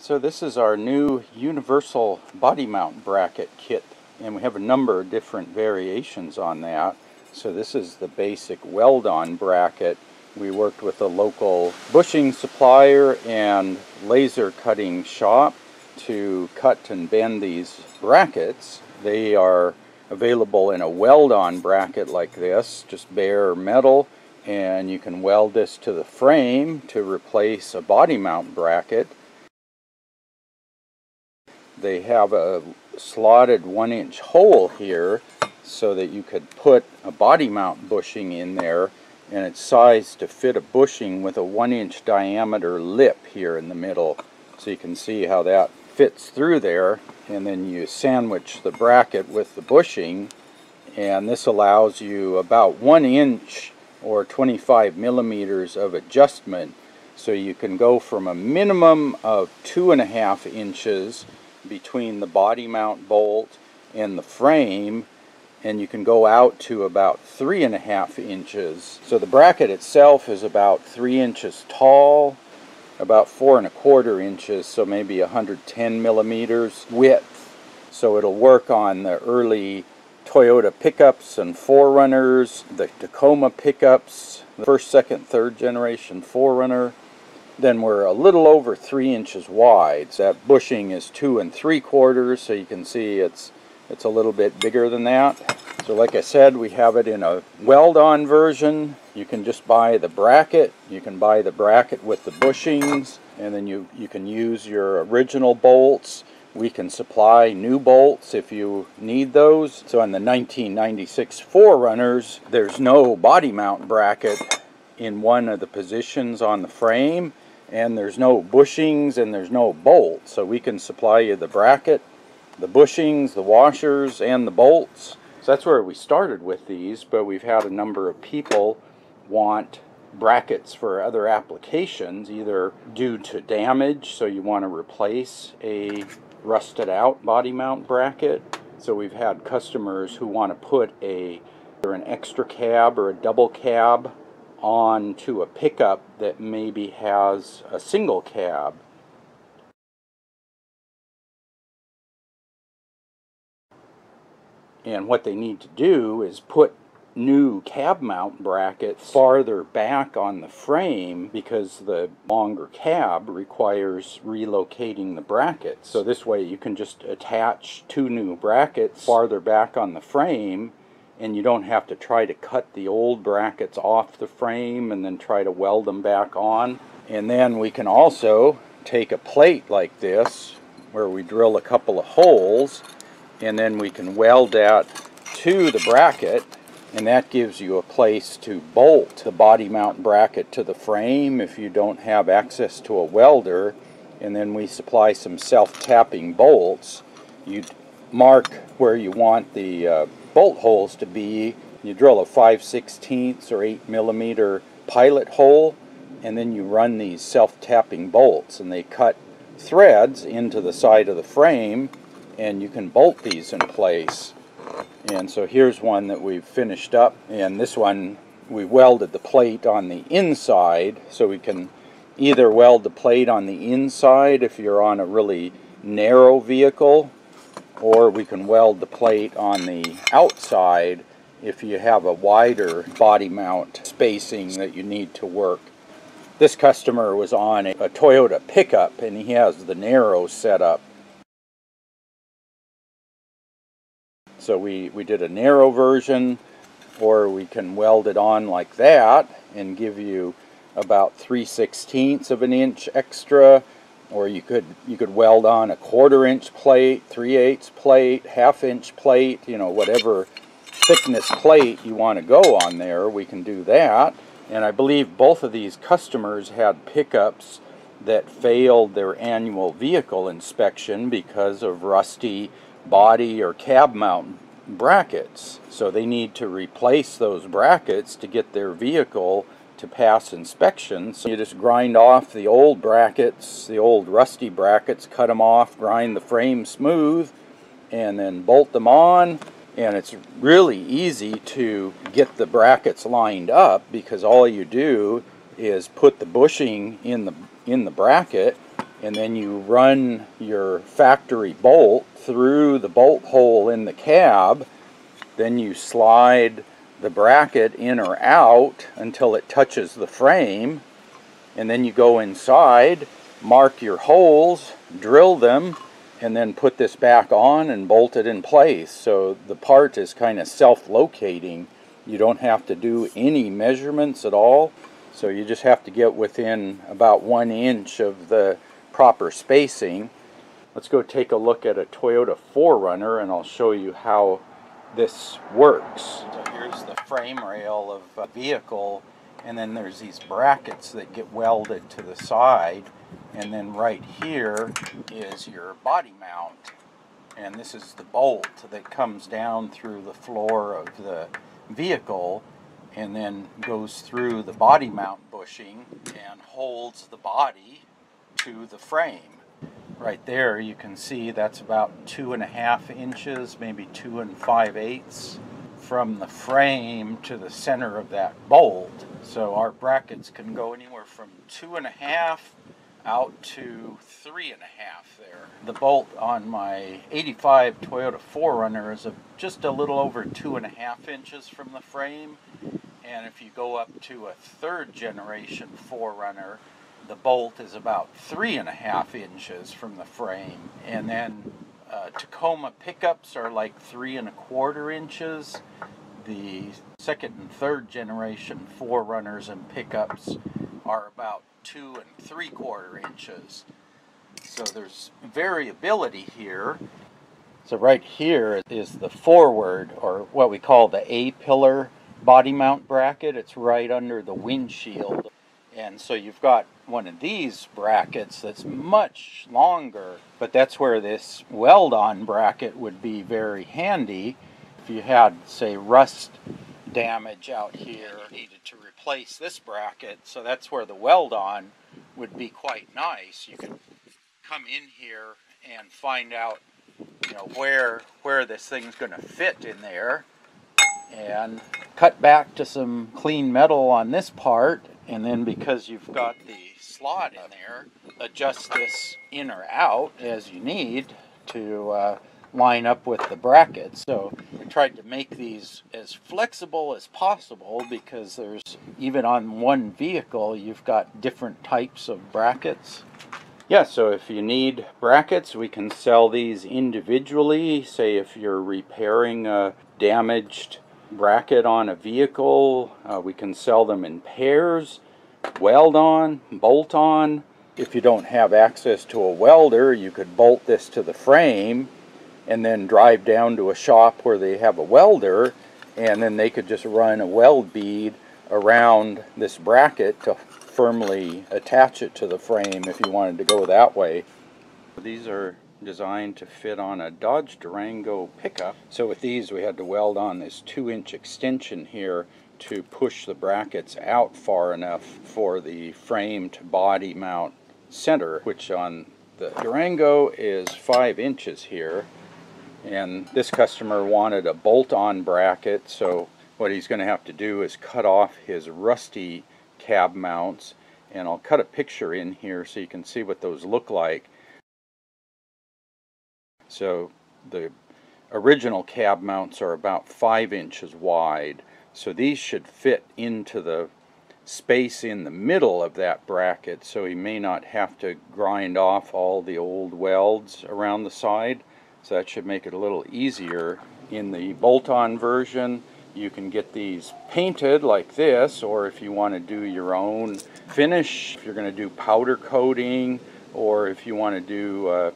So this is our new universal body mount bracket kit, and we have a number of different variations on that. So this is the basic weld-on bracket. We worked with a local bushing supplier and laser cutting shop to cut and bend these brackets. They are available in a weld-on bracket like this, just bare metal, and you can weld this to the frame to replace a body mount bracket. They have a slotted 1-inch hole here so that you could put a body mount bushing in there, and it's sized to fit a bushing with a 1-inch diameter lip here in the middle. So you can see how that fits through there, and then you sandwich the bracket with the bushing, and this allows you about 1 inch or 25 millimeters of adjustment. So you can go from a minimum of 2.5 inches between the body mount bolt and the frame, and you can go out to about 3.5 inches. So the bracket itself is about 3 inches tall, about 4.25 inches, so maybe 110 millimeters width. So it'll work on the early Toyota pickups and 4Runners, the Tacoma pickups, the first, second, third generation 4Runner. Then we're a little over 3 inches wide. So that bushing is 2 3/4, so you can see it's a little bit bigger than that. So like I said, we have it in a weld-on version. You can just buy the bracket. You can buy the bracket with the bushings, and then you can use your original bolts. We can supply new bolts if you need those. So on the 1996 4Runners, there's no body mount bracket in one of the positions on the frame, and there's no bushings and there's no bolts. So we can supply you the bracket, the bushings, the washers, and the bolts. So that's where we started with these, but we've had a number of people want brackets for other applications, either due to damage, so you want to replace a rusted out body mount bracket. So we've had customers who want to put either an extra cab or a double cab onto a pickup that maybe has a single cab. And what they need to do is put new cab mount brackets farther back on the frame, because the longer cab requires relocating the brackets. So this way you can just attach 2 new brackets farther back on the frame, and you don't have to try to cut the old brackets off the frame and then try to weld them back on. And then we can also take a plate like this where we drill a couple of holes, and then we can weld that to the bracket, and that gives you a place to bolt the body mount bracket to the frame if you don't have access to a welder. And then we supply some self-tapping bolts. You mark where you want the bolt holes to be. You drill a 5/16 or 8 millimeter pilot hole, and then you run these self-tapping bolts, and they cut threads into the side of the frame, and you can bolt these in place. And so here's one that we've finished up, and this one we welded the plate on the inside, so we can either weld the plate on the inside if you're on a really narrow vehicle, or we can weld the plate on the outside if you have a wider body mount spacing that you need to work. This customer was on a Toyota pickup, and he has the narrow setup. So we did a narrow version, or we can weld it on like that and give you about 3/16 of an inch extra, or you could weld on a 1/4 inch plate, 3/8 plate, 1/2 inch plate, you know, whatever thickness plate you want to go on there, we can do that. And I believe both of these customers had pickups that failed their annual vehicle inspection because of rusty body or cab mount brackets. So they need to replace those brackets to get their vehicle to pass inspection. So you just grind off the old brackets, the old rusty brackets, cut them off, grind the frame smooth, and then bolt them on. And it's really easy to get the brackets lined up, because all you do is put the bushing in the bracket, and then you run your factory bolt through the bolt hole in the cab. Then you slide the bracket in or out until it touches the frame, and then you go inside, mark your holes, drill them, and then put this back on and bolt it in place. So the part is kind of self-locating. You don't have to do any measurements at all. So you just have to get within about 1 inch of the proper spacing. Let's go take a look at a Toyota 4Runner and I'll show you how this works. So here's the frame rail of a vehicle, and then there's these brackets that get welded to the side, and then right here is your body mount, and this is the bolt that comes down through the floor of the vehicle and then goes through the body mount bushing and holds the body to the frame. Right there you can see that's about 2.5 inches, maybe 2 5/8 from the frame to the center of that bolt. So our brackets can go anywhere from 2.5 out to 3.5 there. The bolt on my 85 Toyota 4Runner is just a little over 2.5 inches from the frame, and if you go up to a 3rd generation 4Runner, the bolt is about 3.5 inches from the frame, and then Tacoma pickups are like 3.25 inches. The 2nd and 3rd generation 4Runners and pickups are about 2 3/4 inches. So there's variability here. So right here is the forward, or what we call the A-pillar body mount bracket. It's right under the windshield. And so you've got one of these brackets that's much longer, but that's where this weld-on bracket would be very handy. If you had, say, rust damage out here, you needed to replace this bracket, so that's where the weld-on would be quite nice. You could come in here and find out, you know, where this thing's going to fit in there, and cut back to some clean metal on this part, and then because you've got the slot in there, adjust this in or out as you need to line up with the brackets. So we tried to make these as flexible as possible because there's, even on one vehicle, you've got different types of brackets. Yeah, so if you need brackets, we can sell these individually. Say if you're repairing a damaged bracket on a vehicle, we can sell them in pairs, weld on, bolt on. If you don't have access to a welder, you could bolt this to the frame and then drive down to a shop where they have a welder, and then they could just run a weld bead around this bracket to firmly attach it to the frame if you wanted to go that way. These are designed to fit on a Dodge Durango pickup. So with these we had to weld on this 2-inch extension here to push the brackets out far enough for the frame to body mount center, which on the Durango is 5 inches here. And this customer wanted a bolt-on bracket, so what he's going to have to do is cut off his rusty cab mounts, and I'll cut a picture in here so you can see what those look like. So the original cab mounts are about 5 inches wide, so these should fit into the space in the middle of that bracket, so he may not have to grind off all the old welds around the side. So that should make it a little easier. In the bolt-on version, you can get these painted like this, or if you want to do your own finish, if you're going to do powder coating, or if you want to do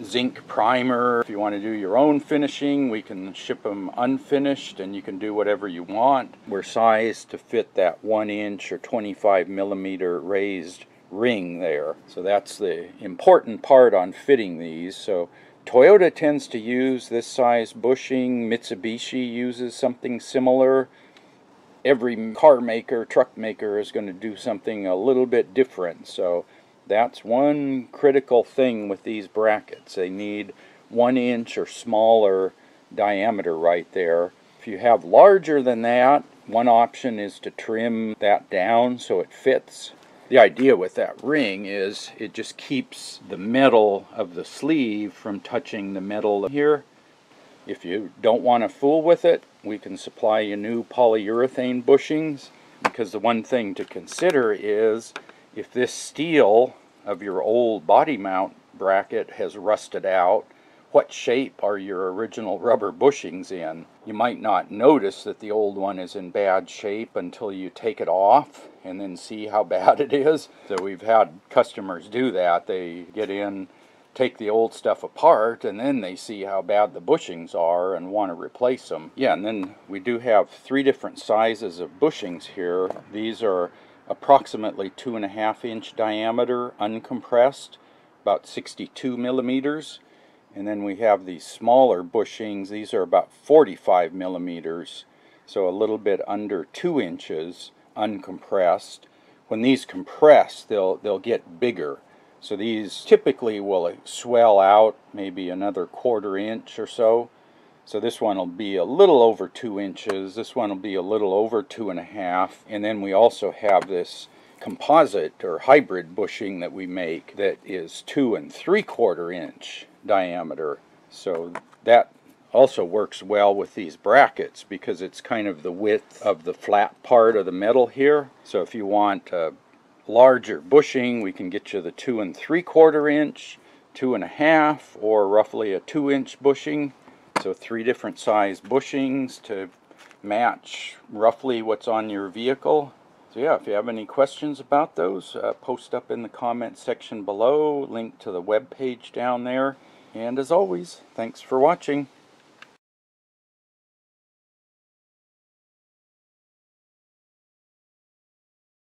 zinc primer, if you want to do your own finishing, we can ship them unfinished and you can do whatever you want. We're sized to fit that 1 inch or 25 millimeter raised ring there. So that's the important part on fitting these. So Toyota tends to use this size bushing. Mitsubishi uses something similar. Every car maker, truck maker is going to do something a little bit different. So that's one critical thing with these brackets. They need 1 inch or smaller diameter right there. If you have larger than that, one option is to trim that down so it fits. The idea with that ring is it just keeps the metal of the sleeve from touching the metal here. If you don't want to fool with it, we can supply you new polyurethane bushings, because the one thing to consider is if this steel of your old body mount bracket has rusted out, what shape are your original rubber bushings in? You might not notice that the old one is in bad shape until you take it off and then see how bad it is. So we've had customers do that. They get in, take the old stuff apart, and then they see how bad the bushings are and want to replace them. Yeah, and then we do have 3 different sizes of bushings here. These are approximately 2.5-inch diameter, uncompressed, about 62 millimeters. And then we have these smaller bushings. These are about 45 millimeters, so a little bit under 2 inches, uncompressed. When these compress, they'll get bigger. So these typically will swell out maybe another 1/4 inch or so. So this one will be a little over 2 inches. This one will be a little over 2.5. And then we also have this composite or hybrid bushing that we make that is 2 3/4 inch diameter. So that also works well with these brackets because it's kind of the width of the flat part of the metal here. So if you want a larger bushing, we can get you the 2 3/4 inch, 2.5, or roughly a 2-inch bushing. So 3 different size bushings to match roughly what's on your vehicle. So yeah, if you have any questions about those, post up in the comment section below, link to the web page down there. And as always, thanks for watching.